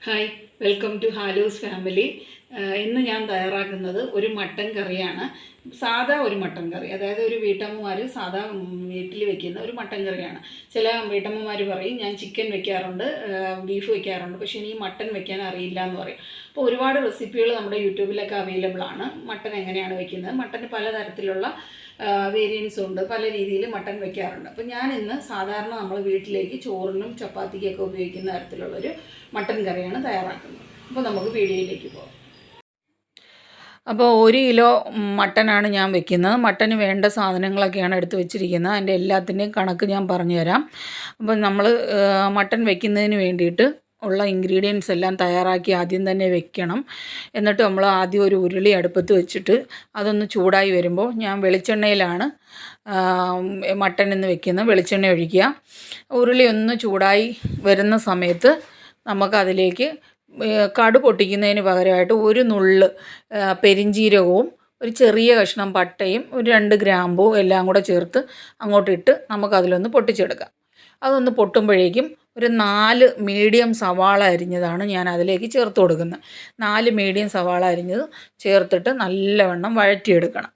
Hi, welcome to Halu's family. ഇന്ന് ഞാൻ തയ്യാറാക്കുന്നത് ഒരു മട്ടൻ കറിയാണ്. സാധാ ഒരു മട്ടൻ കറി, അതായത് ഒരു വീട്ടമ്മമാർ സാധാ വീട്ടിൽ വെക്കുന്ന ഒരു മട്ടൻ കറിയാണ്. ചില വീട്ടമ്മമാർ പറയും ഞാൻ ചിക്കൻ വെക്കാറുണ്ട്, ബീഫ് വെക്കാറുണ്ട്, പക്ഷേ ഇനി മട്ടൻ വെക്കാൻ അറിയില്ല എന്ന് പറയും. അപ്പോൾ ഒരുപാട് റെസിപ്പികൾ നമ്മുടെ യൂട്യൂബിലൊക്കെ അവൈലബിൾ ആണ്. മട്ടൻ എങ്ങനെയാണ് വെക്കുന്നത്, മട്ടന് പലതരത്തിലുള്ള വേരിയൻസും ഉണ്ട്, പല രീതിയിൽ മട്ടൻ വെക്കാറുണ്ട്. അപ്പോൾ ഞാൻ ഇന്ന് സാധാരണ നമ്മൾ വീട്ടിലേക്ക് ചോറിനും ചപ്പാത്തിക്കൊക്കെ ഉപയോഗിക്കുന്ന തരത്തിലുള്ളൊരു മട്ടൻ കറിയാണ് തയ്യാറാക്കുന്നത്. അപ്പോൾ നമുക്ക് വീഡിയോയിലേക്ക് പോകാം. അപ്പോൾ 1 കിലോ മട്ടനാണ് ഞാൻ വെക്കുന്നത്. മട്ടന് വേണ്ട സാധനങ്ങളൊക്കെയാണ് എടുത്ത് വെച്ചിരിക്കുന്നത്. അതിൻ്റെ എല്ലാത്തിൻ്റെയും കണക്ക് ഞാൻ പറഞ്ഞുതരാം. അപ്പോൾ നമ്മൾ മട്ടൻ വെക്കുന്നതിന് വേണ്ടിയിട്ട് ഉള്ള ഇൻഗ്രീഡിയൻസ് എല്ലാം തയ്യാറാക്കി ആദ്യം തന്നെ വെക്കണം. എന്നിട്ട് നമ്മൾ ആദ്യം ഒരു ഉരുളി അടുപ്പത്ത് വെച്ചിട്ട് അതൊന്ന് ചൂടായി വരുമ്പോൾ ഞാൻ വെളിച്ചെണ്ണയിലാണ് മട്ടൻ എന്ന് വെക്കുന്നത്. വെളിച്ചെണ്ണ ഒഴിക്കുക. ഉരുളി ഒന്ന് ചൂടായി വരുന്ന സമയത്ത് നമുക്കതിലേക്ക് കടു പൊട്ടിക്കുന്നതിന് പകരമായിട്ട് ഒരു നുള്ള് പെരിഞ്ജീരകവും ഒരു ചെറിയ കഷ്ണം പട്ടയും ഒരു 2 ഗ്രാമ്പും എല്ലാം കൂടെ ചേർത്ത് അങ്ങോട്ടിട്ട് നമുക്കതിലൊന്ന് പൊട്ടിച്ചെടുക്കാം. അതൊന്ന് പൊട്ടുമ്പോഴേക്കും ഒരു 4 മീഡിയം സവാള അരിഞ്ഞതാണ് ഞാൻ അതിലേക്ക് ചേർത്ത് കൊടുക്കുന്നത്. 4 മീഡിയം സവാള അരിഞ്ഞത് ചേർത്തിട്ട് നല്ലവണ്ണം വഴറ്റിയെടുക്കണം.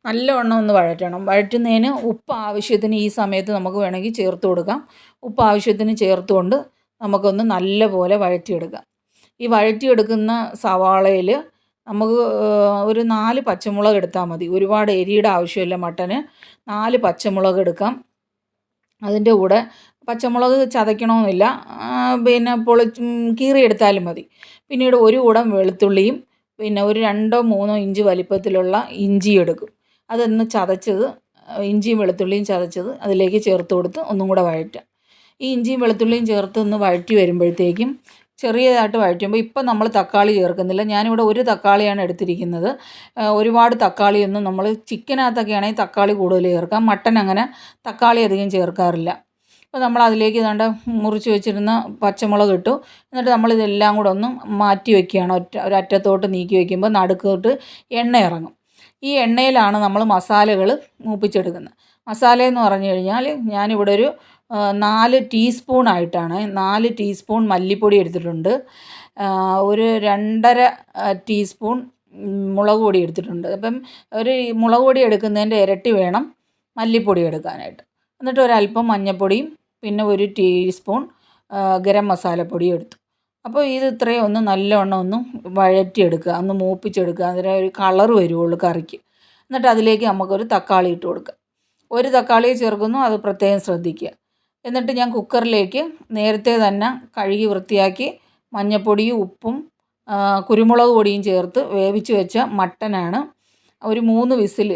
നല്ലവണ്ണം ഒന്ന് വഴറ്റണം. വഴറ്റുന്നതിന് ഉപ്പ് ആവശ്യത്തിന് ഈ സമയത്ത് നമുക്ക് വേണമെങ്കിൽ ചേർത്ത് കൊടുക്കാം. ഉപ്പ് ആവശ്യത്തിന് ചേർത്തുകൊണ്ട് നമുക്കൊന്ന് നല്ലപോലെ വഴറ്റിയെടുക്കാം. ഈ വഴറ്റിയെടുക്കുന്ന സവാളയിൽ നമുക്ക് ഒരു 4 പച്ചമുളക് എടുത്താൽ മതി. ഒരുപാട് എരിയുടെ ആവശ്യമില്ല മട്ടന്. 4 പച്ചമുളക് എടുക്കാം. അതിൻ്റെ കൂടെ പച്ചമുളക് ചതയ്ക്കണമെന്നില്ല, പിന്നെ കീറിയെടുത്താലും മതി. പിന്നീട് ഒരു കൂടം വെളുത്തുള്ളിയും പിന്നെ ഒരു 2-3 ഇഞ്ച് വലിപ്പത്തിലുള്ള ഇഞ്ചി എടുക്കും. അതൊന്ന് ചതച്ചത്, ഇഞ്ചിയും വെളുത്തുള്ളിയും ചതച്ചത് അതിലേക്ക് ചേർത്ത് കൊടുത്ത് ഒന്നും കൂടെ വഴറ്റാം. ഈ ഇഞ്ചിയും വെളുത്തുള്ളിയും ചേർത്ത് ഒന്ന് വഴറ്റി വരുമ്പോഴത്തേക്കും ചെറിയതായിട്ട് വഴറ്റുമ്പോൾ ഇപ്പം നമ്മൾ തക്കാളി ചേർക്കുന്നില്ല. ഞാനിവിടെ ഒരു തക്കാളിയാണ് എടുത്തിരിക്കുന്നത്. ഒരുപാട് തക്കാളിയൊന്നും നമ്മൾ ചിക്കനകത്തൊക്കെ ആണെങ്കിൽ തക്കാളി കൂടുതൽ ചേർക്കാം. മട്ടൻ അങ്ങനെ തക്കാളി അധികം ചേർക്കാറില്ല. അപ്പോൾ നമ്മൾ അതിലേക്ക് ദാണ്ട മുറിച്ച് വെച്ചിരുന്ന പച്ചമുളക് ഇട്ടു. എന്നിട്ട് നമ്മളിതെല്ലാം കൂടെ ഒന്ന് മാറ്റി വയ്ക്കുകയാണ്. ഒരറ്റത്തോട്ട് നീക്കി വയ്ക്കുമ്പോൾ നടുക്കോട്ട് എണ്ണ ഇറങ്ങും. ഈ എണ്ണയിലാണ് നമ്മൾ മസാലകൾ മൂപ്പിച്ചെടുക്കുന്നത്. മസാല എന്ന് പറഞ്ഞു കഴിഞ്ഞാൽ ഞാനിവിടെ ഒരു 4 ടീസ്പൂണായിട്ടാണ് 4 ടീസ്പൂൺ മല്ലിപ്പൊടി എടുത്തിട്ടുണ്ട്. ഒരു 2.5 ടീസ്പൂൺ മുളക് പൊടി എടുത്തിട്ടുണ്ട്. അപ്പം ഒരു മുളക് പൊടി എടുക്കുന്നതിൻ്റെ ഇരട്ടി വേണം മല്ലിപ്പൊടി എടുക്കാനായിട്ട്. എന്നിട്ട് ഒരല്പം മഞ്ഞൾപ്പൊടിയും പിന്നെ ഒരു ടീസ്പൂൺ ഗരം മസാലപ്പൊടിയും എടുത്തു. അപ്പോൾ ഇത് ഇത്രയും ഒന്ന് നല്ലവണ്ണം ഒന്ന് വഴറ്റിയെടുക്കുക, ഒന്ന് മൂപ്പിച്ചെടുക്കുക. അതിന് ഒരു കളർ വരുവുള്ളൂ കറിക്ക്. എന്നിട്ട് അതിലേക്ക് നമുക്കൊരു തക്കാളി ഇട്ട് കൊടുക്കുക. ഒരു തക്കാളിയെ ചേർക്കുന്നു, അത് പ്രത്യേകം ശ്രദ്ധിക്കുക. എന്നിട്ട് ഞാൻ കുക്കറിലേക്ക് നേരത്തെ തന്നെ കഴുകി വൃത്തിയാക്കി മഞ്ഞൾപ്പൊടിയും ഉപ്പും കുരുമുളക് പൊടിയും ചേർത്ത് വേവിച്ച് വെച്ച മട്ടനാണ്. ഒരു 3 വിസിൽ,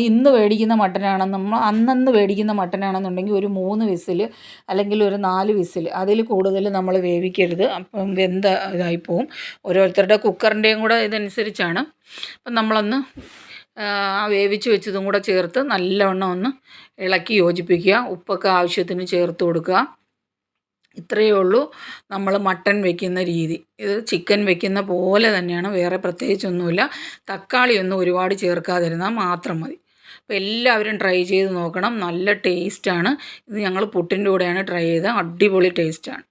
ഇന്ന് മേടിക്കുന്ന മട്ടനാണെന്ന് നമ്മൾ അന്നന്ന് മേടിക്കുന്ന മട്ടനാണെന്നുണ്ടെങ്കിൽ ഒരു 3 വിസിൽ അല്ലെങ്കിൽ ഒരു 4 വിസിൽ, അതിൽ കൂടുതൽ നമ്മൾ വേവിക്കരുത്. അപ്പം വെന്ത ഇതായിപ്പോവും. ഓരോരുത്തരുടെ കുക്കറിൻ്റെയും കൂടെ ഇതനുസരിച്ചാണ്. അപ്പം നമ്മളൊന്ന് വേവിച്ച് വെച്ചതും കൂടെ ചേർത്ത് നല്ലവണ്ണം ഒന്ന് ഇളക്കി യോജിപ്പിക്കുക. ഉപ്പൊക്കെ ആവശ്യത്തിന് ചേർത്ത് കൊടുക്കുക. ഇത്രയേ ഉള്ളൂ നമ്മൾ മട്ടൻ വെക്കുന്ന രീതി. ഇത് ചിക്കൻ വെക്കുന്ന പോലെ തന്നെയാണ്, വേറെ പ്രത്യേകിച്ചൊന്നുമില്ല. തക്കാളിയൊന്നും ഒരുപാട് ചേർക്കാതിരുന്നാൽ മാത്രം മതി. അപ്പോൾ എല്ലാവരും ട്രൈ ചെയ്ത് നോക്കണം. നല്ല ടേസ്റ്റാണ്. ഇത് ഞങ്ങൾ പുട്ടിൻ്റെ കൂടെയാണ് ട്രൈ ചെയ്തത്. അടിപൊളി ടേസ്റ്റാണ്.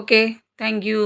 Okay, thank you.